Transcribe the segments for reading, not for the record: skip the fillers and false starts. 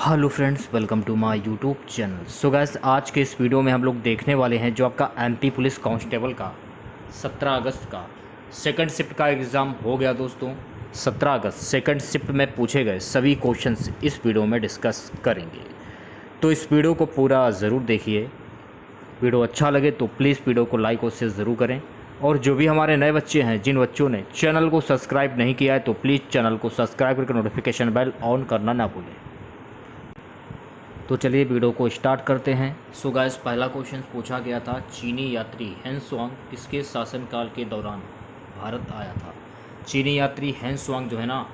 Hello friends, welcome to my YouTube channel. So guys, आज के इस वीडियो में हम लोग देखने वाले हैं जो आपका एमपी पुलिस कांस्टेबल का 17 अगस्त का सेकंड शिफ्ट का एग्ज़ाम हो गया दोस्तों। 17 अगस्त सेकंड शिफ्ट में पूछे गए सभी क्वेश्चंस इस वीडियो में डिस्कस करेंगे, तो इस वीडियो को पूरा ज़रूर देखिए। वीडियो अच्छा लगे तो प्लीज़ वीडियो को लाइक और शेयर ज़रूर करें, और जो भी हमारे नए बच्चे हैं, जिन बच्चों ने चैनल को सब्सक्राइब नहीं किया है, तो प्लीज़ चैनल को सब्सक्राइब करके नोटिफिकेशन बेल ऑन करना ना भूलें। तो चलिए वीडियो को स्टार्ट करते हैं। सो गाइस, पहला क्वेश्चन पूछा गया था, चीनी यात्री हेंसुआंग किसके शासनकाल के दौरान भारत आया था। चीनी यात्री हेंसुआंग जो है ना,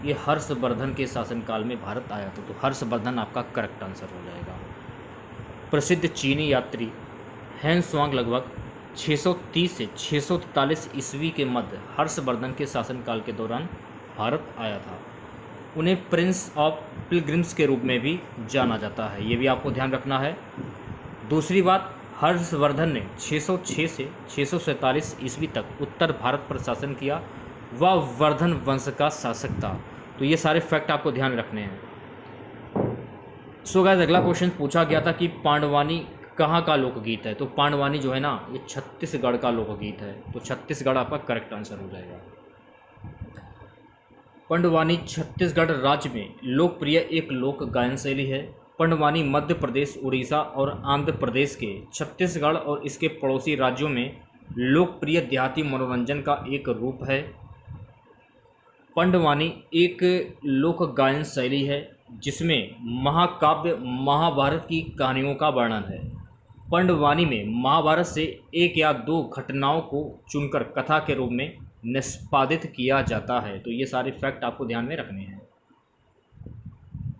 ये हर्षवर्धन के शासनकाल में भारत आया था, तो हर्षवर्धन आपका करेक्ट आंसर हो जाएगा। प्रसिद्ध चीनी यात्री हेंसुआंग लगभग 630 से 643 ईस्वी के मध्य हर्षवर्धन के शासनकाल के दौरान भारत आया था। उन्हें प्रिंस ऑफ पिलग्रिम्स के रूप में भी जाना जाता है, ये भी आपको ध्यान रखना है। दूसरी बात, हर्षवर्धन ने 606 से 647 ईस्वी तक उत्तर भारत पर शासन किया। वह वर्धन वंश का शासक था, तो ये सारे फैक्ट आपको ध्यान रखने हैं। सो गाइस, अगला क्वेश्चन पूछा गया था कि पांडवानी कहाँ का लोकगीत है। तो पांडवानी जो है ना, ये छत्तीसगढ़ का लोकगीत है, तो छत्तीसगढ़ आपका करेक्ट आंसर हो जाएगा। पंडवानी छत्तीसगढ़ राज्य में लोकप्रिय एक लोक गायन शैली है। पंडवानी मध्य प्रदेश, उड़ीसा और आंध्र प्रदेश के छत्तीसगढ़ और इसके पड़ोसी राज्यों में लोकप्रिय देहाती मनोरंजन का एक रूप है। पंडवानी एक लोक गायन शैली है जिसमें महाकाव्य महाभारत की कहानियों का वर्णन है। पंडवानी में महाभारत से एक या दो घटनाओं को चुनकर कथा के रूप में निष्पादित किया जाता है, तो ये सारे फैक्ट आपको ध्यान में रखने हैं।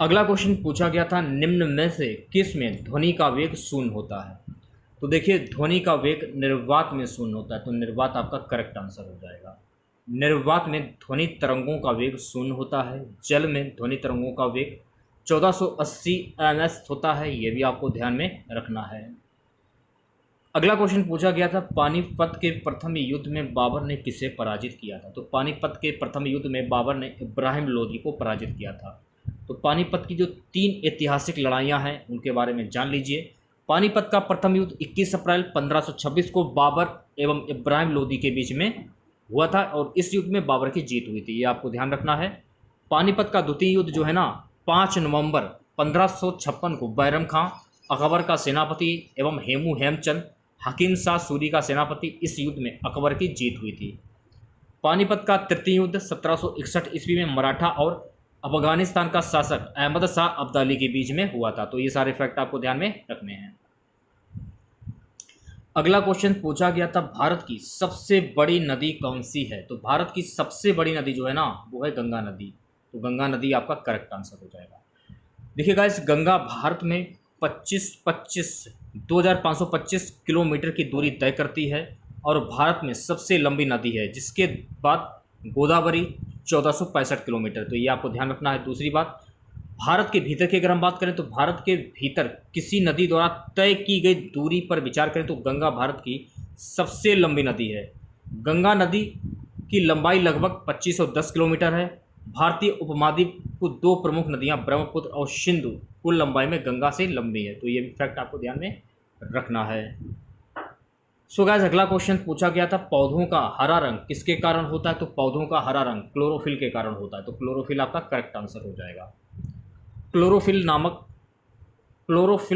अगला क्वेश्चन पूछा गया था, निम्न में से किस में ध्वनि का वेग शून्य होता है। तो देखिए, ध्वनि का वेग निर्वात में शून्य होता है, तो निर्वात आपका करेक्ट आंसर हो जाएगा। निर्वात में ध्वनि तरंगों का वेग शून्य होता है। जल में ध्वनि तरंगों का वेग 1480 ms होता है, ये भी आपको ध्यान में रखना है। अगला क्वेश्चन पूछा गया था, पानीपत के प्रथम युद्ध में बाबर ने किसे पराजित किया था। तो पानीपत के प्रथम युद्ध में बाबर ने इब्राहिम लोदी को पराजित किया था। तो पानीपत की जो 3 ऐतिहासिक लड़ाइयाँ हैं उनके बारे में जान लीजिए। पानीपत का प्रथम युद्ध 21 अप्रैल 1526 को बाबर एवं इब्राहिम लोदी के बीच में हुआ था, और इस युद्ध में बाबर की जीत हुई थी, ये आपको ध्यान रखना है। पानीपत का द्वितीय युद्ध जो है ना, 5 नवंबर 1556 को बैरम खां, अकबर का सेनापति, एवं हेमू हेमचंद हकीम शाह सूरी का सेनापति, इस युद्ध में अकबर की जीत हुई थी। पानीपत का तृतीय युद्ध 1761 ईस्वी में मराठा और अफगानिस्तान का शासक अहमद शाह अब्दाली के बीच में हुआ था, तो ये सारे फैक्ट आपको ध्यान में रखने हैं। अगला क्वेश्चन पूछा गया था, भारत की सबसे बड़ी नदी कौन सी है। तो भारत की सबसे बड़ी नदी जो है ना, वो है गंगा नदी, तो गंगा नदी आपका करेक्ट आंसर हो जाएगा। देखिए गाइस, गंगा भारत में 2525 किलोमीटर की दूरी तय करती है, और भारत में सबसे लंबी नदी है, जिसके बाद गोदावरी 1465 किलोमीटर, तो ये आपको ध्यान रखना है। दूसरी बात, भारत के भीतर की अगर हम बात करें, तो भारत के भीतर किसी नदी द्वारा तय की गई दूरी पर विचार करें तो गंगा भारत की सबसे लंबी नदी है। गंगा नदी की लंबाई लगभग 2510 किलोमीटर है। भारतीय उपमहाद्वीप को 2 प्रमुख नदियां ब्रह्मपुत्र और सिंधु कुल लंबाई में गंगा से लंबी है, तो ये भी फैक्ट आपको ध्यान में रखना है। सो गाइस, अगला क्वेश्चन पूछा गया था, पौधों का हरा रंग किसके कारण होता है। तो पौधों का हरा रंग क्लोरोफिल के कारण होता है, तो क्लोरोफिल आपका करेक्ट आंसर हो जाएगा। क्लोरोफिल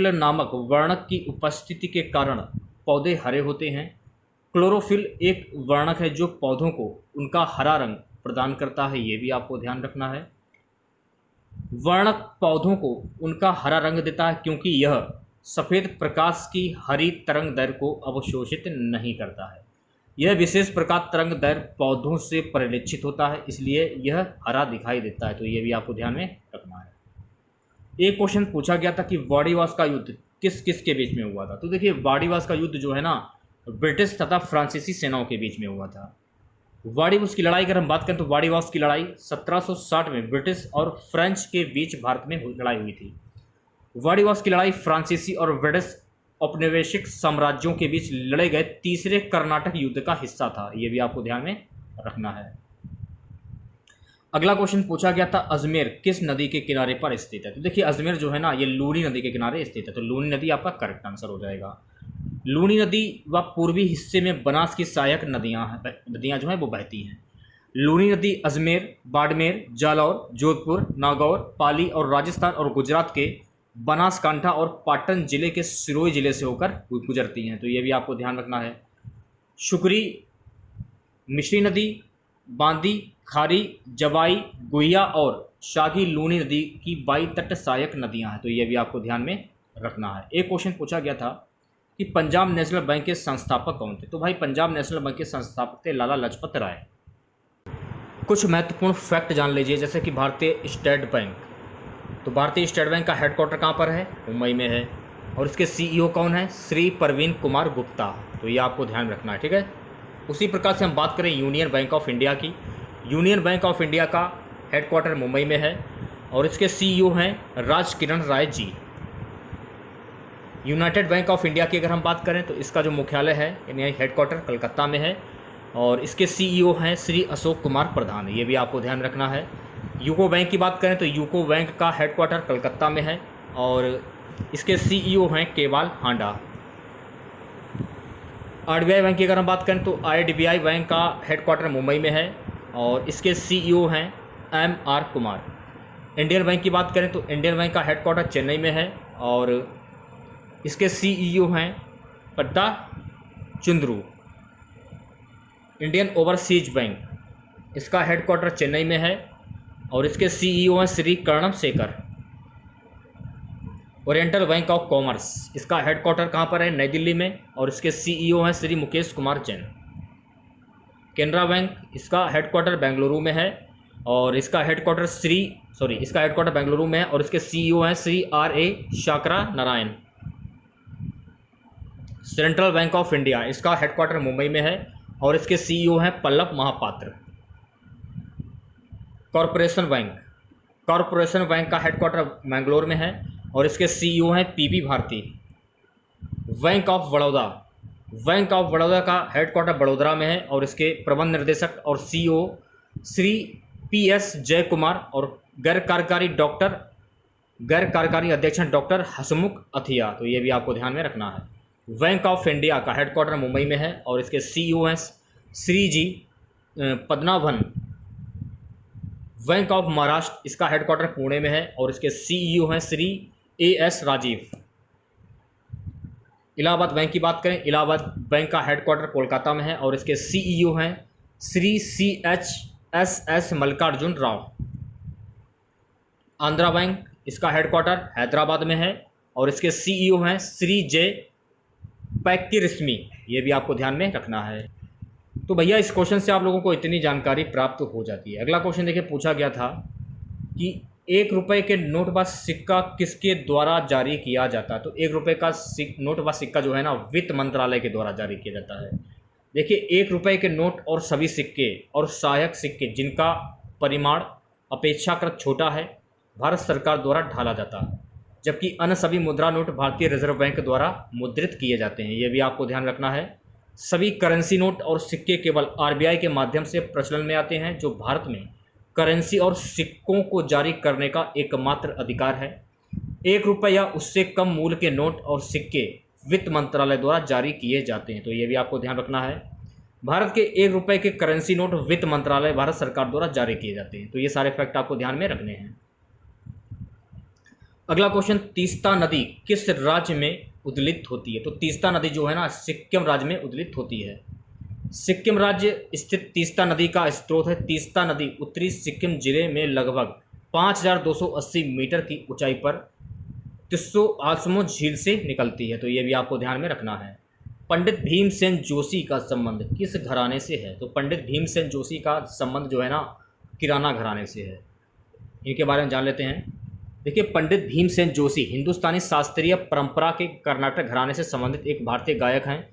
नामक वर्णक की उपस्थिति के कारण पौधे हरे होते हैं। क्लोरोफिल एक वर्णक है जो पौधों को उनका हरा रंग प्रदान करता है, ये भी आपको ध्यान रखना है। वर्णक पौधों को उनका हरा रंग देता है क्योंकि यह सफ़ेद प्रकाश की हरी तरंग दैर्घ्य को अवशोषित नहीं करता है। यह विशेष प्रकाश तरंग दैर्घ्य पौधों से परिलक्षित होता है, इसलिए यह हरा दिखाई देता है, तो ये भी आपको ध्यान में रखना है। एक क्वेश्चन पूछा गया था कि वाड़ीवास का युद्ध किस किस के बीच में हुआ था। तो देखिए, वाड़ीवास का युद्ध जो है ना, ब्रिटिश तथा फ्रांसीसी सेनाओं के बीच में हुआ था। वाड़ीवास की लड़ाई अगर हम बात करें, तो वाड़ीवास की लड़ाई 1760 में ब्रिटिश और फ्रेंच के बीच भारत में लड़ाई हुई थी। वाड़ीवास की लड़ाई फ्रांसीसी और ब्रिटिश औपनिवेशिक साम्राज्यों के बीच लड़े गए तीसरे कर्नाटक युद्ध का हिस्सा था, ये भी आपको ध्यान में रखना है। अगला क्वेश्चन पूछा गया था, अजमेर किस नदी के किनारे पर स्थित है? तो देखिए अजमेर जो है ना ये लूनी नदी के किनारे स्थित है, तो लूनी नदी आपका करेक्ट आंसर हो जाएगा। लूनी नदी व पूर्वी हिस्से में बनास की सहायक नदियां जो हैं वो बहती हैं। लूनी नदी अजमेर, बाड़मेर, जालौर, जोधपुर, नागौर, पाली और राजस्थान और गुजरात के बनासकांठा और पाटन जिले के सिरोही जिले से होकर गुजरती हैं, तो ये भी आपको ध्यान रखना है। शुक्री, मिश्री नदी, बांदी, खारी, जवाई, गुहिया और शागी लूनी नदी की बाई तट सहायक नदियां हैं, तो ये भी आपको ध्यान में रखना है। एक क्वेश्चन पूछा गया था कि पंजाब नेशनल बैंक के संस्थापक कौन थे? तो भाई पंजाब नेशनल बैंक के संस्थापक थे लाला लाजपत राय। कुछ महत्वपूर्ण फैक्ट जान लीजिए, जैसे कि भारतीय स्टेट बैंक, तो भारतीय स्टेट बैंक का हेडक्वार्टर कहाँ पर है? मुंबई में है। और इसके सीईओ कौन है? श्री प्रवीण कुमार गुप्ता, तो ये आपको ध्यान रखना है, ठीक है। उसी प्रकार से हम बात करें यूनियन बैंक ऑफ इंडिया की, यूनियन बैंक ऑफ इंडिया का हेडक्वार्टर मुंबई में है और इसके सीईओ हैं राज किरण Rai ji. United bank of India की अगर हम बात करें तो इसका जो मुख्यालय है यानी हेडक्वार्टर कलकत्ता में है और इसके सीईओ हैं श्री अशोक कुमार प्रधान, ये भी आपको ध्यान रखना है। यूको बैंक की बात करें तो यूको बैंक का हेडक्वार्टर कलकत्ता में है और इसके सीईओ हैं केवाल हांडा। आरबीआई बैंक की अगर हम बात करें तो आईडीबीआई बैंक का हेडक्वार्टर मुंबई में है और इसके सीईओ हैं एमआर कुमार। इंडियन बैंक की बात करें तो इंडियन बैंक का हेडक्वार्टर चेन्नई में है और इसके सीईओ हैं पट्टा चुंद्रू। इंडियन ओवरसीज बैंक, इसका हेडक्वार्टर चेन्नई में है और इसके सीईओ हैं Shri Karnam Shekhar. Oriental bank of commerce, इसका हेडक्वार्टर कहाँ पर है? नई दिल्ली में और इसके सीईओ हैं श्री मुकेश कुमार जैन। केनरा बैंक, इसका हेडक्वार्टर बेंगलुरु में है और इसका हेडक्वार्टर बेंगलुरु में है और इसके सीईओ हैं श्री आर.ए. Sankara Narayan. Central bank of India, इसका हेडक्वार्टर मुंबई में है और इसके सीईओ हैं पल्लव महापात्र। कॉरपोरेशन बैंक का हेडक्वार्टर बेंगलोर में है और इसके सीईओ हैं P P Bharati. Bank of Baroda का हेडक्वार्टर बड़ोदरा में है और इसके प्रबंध निर्देशक और सीईओ श्री पीएस जय कुमार और गैर कार्यकारी अध्यक्ष डॉक्टर हसमुख अथिया, तो ये भी आपको ध्यान में रखना है। बैंक ऑफ इंडिया का हेडक्वार्टर मुंबई में है और इसके सीईओ हैं श्री जी पद्मनाभन। बैंक ऑफ महाराष्ट्र, इसका हेडक्वार्टर पुणे में है और इसके सीईओ हैं श्री एएस राजीव। इलाहाबाद बैंक की बात करें, इलाहाबाद बैंक का हेडक्वार्टर कोलकाता में है और इसके सीईओ हैं श्री CHSS मल्लिकार्जुन राव। आंध्रा बैंक, इसका हेडक्वार्टर हैदराबाद में है और इसके सीईओ हैं श्री जे पैक्किरिस्मी, ये भी आपको ध्यान में रखना है। तो भैया इस क्वेश्चन से आप लोगों को इतनी जानकारी प्राप्त हो जाती है। अगला क्वेश्चन देखिए, पूछा गया था कि 1 रुपये के नोट व सिक्का किसके द्वारा जारी किया जाता है? तो 1 रुपये का नोट व सिक्का जो है ना वित्त मंत्रालय के द्वारा जारी किया जाता है। देखिए 1 रुपये के नोट और सभी सिक्के और सहायक सिक्के जिनका परिमाण अपेक्षाकृत छोटा है भारत सरकार द्वारा ढाला जाता है, जबकि अन्य सभी मुद्रा नोट भारतीय रिजर्व बैंक द्वारा मुद्रित किए जाते हैं, ये भी आपको ध्यान रखना है। सभी करेंसी नोट और सिक्के केवल आरबीआई के माध्यम से प्रचलन में आते हैं, जो भारत में करेंसी और सिक्कों को जारी करने का एकमात्र अधिकार है। 1 रुपये या उससे कम मूल्य के नोट और सिक्के वित्त मंत्रालय द्वारा जारी किए जाते हैं, तो ये भी आपको ध्यान रखना है। भारत के 1 रुपये के करेंसी नोट वित्त मंत्रालय भारत सरकार द्वारा जारी किए जाते हैं, तो ये सारे फैक्ट आपको ध्यान में रखने हैं। अगला क्वेश्चन, तीस्ता नदी किस राज्य में उद्गलित होती है? तो तीस्ता नदी जो है ना सिक्किम राज्य में उद्गलित होती है। सिक्किम राज्य स्थित तीस्ता नदी का स्रोत है। तीस्ता नदी उत्तरी सिक्किम जिले में लगभग 5280 मीटर की ऊंचाई पर तिस्सो आसमो झील से निकलती है, तो ये भी आपको ध्यान में रखना है। पंडित भीमसेन जोशी का संबंध किस घराने से है? तो पंडित भीमसेन जोशी का संबंध जो है ना किराना घराने से है, इनके बारे में जान लेते हैं। देखिए पंडित भीमसेन जोशी हिंदुस्तानी शास्त्रीय परंपरा के कर्नाटक घराने से संबंधित एक भारतीय गायक हैं।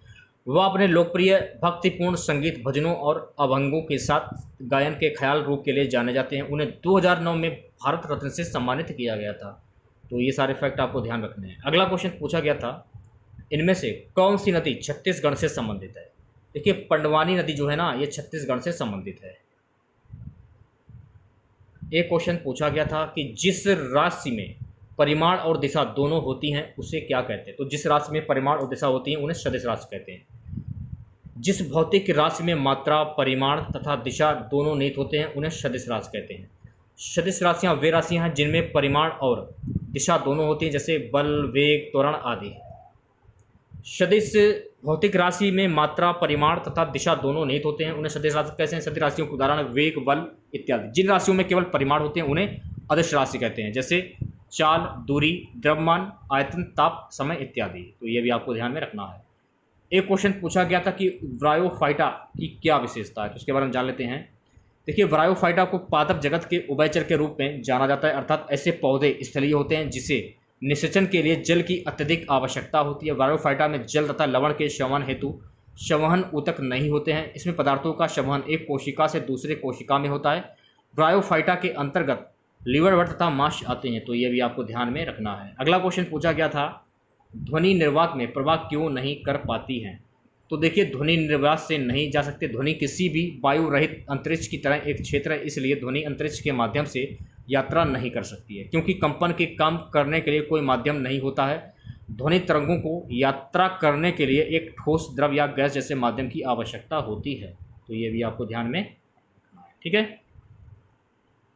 वह अपने लोकप्रिय भक्तिपूर्ण संगीत, भजनों और अभंगों के साथ गायन के ख्याल रूप के लिए जाने जाते हैं। उन्हें 2009 में भारत रत्न से सम्मानित किया गया था, तो ये सारे फैक्ट आपको ध्यान रखने हैं। अगला क्वेश्चन पूछा गया था, इनमें से कौन सी नदी छत्तीसगढ़ से संबंधित है? देखिए पंडवानी नदी जो है ना ये छत्तीसगढ़ से संबंधित है। एक क्वेश्चन पूछा गया था कि जिस राशि में परिमाण और दिशा दोनों होती हैं उसे क्या कहते हैं। तो जिस राशि में परिमाण और दिशा होती हैं उन्हें सदिश राशि कहते हैं। जिस भौतिक राशि में मात्रा, परिमाण तथा दिशा दोनों निहित होते हैं उन्हें सदिश राशि कहते हैं। सदिश राशियाँ वे राशियाँ हैं जिनमें परिमाण और दिशा दोनों होती हैं, जैसे बल, वेग, त्वरण आदि। सदिश भौतिक राशि में मात्रा, परिमाण तथा दिशा दोनों निहित होते हैं उन्हें सदिश राशि कहते हैं। सदिश राशियों के उदाहरण वेग, बल इत्यादि। जिन राशियों में केवल परिमाण होते हैं उन्हें अदिश राशि कहते हैं, जैसे चाल, दूरी, द्रव्यमान, आयतन, ताप, समय इत्यादि। तो ये भी आपको ध्यान में रखना है। एक क्वेश्चन पूछा गया था कि ब्रायोफाइटा की क्या विशेषता है, तो उसके बारे में जान लेते हैं। देखिए, ब्रायोफाइटा को पादप जगत के उभयचर के रूप में जाना जाता है, अर्थात ऐसे पौधे स्थलीय होते हैं जिसे निषेचन के लिए जल की अत्यधिक आवश्यकता होती है। ब्रायोफाइटा में जल तथा लवण के संवहन हेतु संवहन ऊतक नहीं होते हैं। इसमें पदार्थों का संवहन एक कोशिका से दूसरे कोशिका में होता है। ब्रायोफाइटा के अंतर्गत लीवर तथा मांस आते हैं, तो ये भी आपको ध्यान में रखना है। अगला क्वेश्चन पूछा गया था, ध्वनि निर्वात में प्रवाह क्यों नहीं कर पाती हैं। तो देखिए, ध्वनि निर्वात से नहीं जा सकते। ध्वनि किसी भी वायु रहित अंतरिक्ष की तरह एक क्षेत्र है, इसलिए ध्वनि अंतरिक्ष के माध्यम से यात्रा नहीं कर सकती है, क्योंकि कंपन के काम करने के लिए कोई माध्यम नहीं होता है। ध्वनि तरंगों को यात्रा करने के लिए एक ठोस, द्रव या गैस जैसे माध्यम की आवश्यकता होती है। तो ये भी आपको ध्यान में, ठीक है।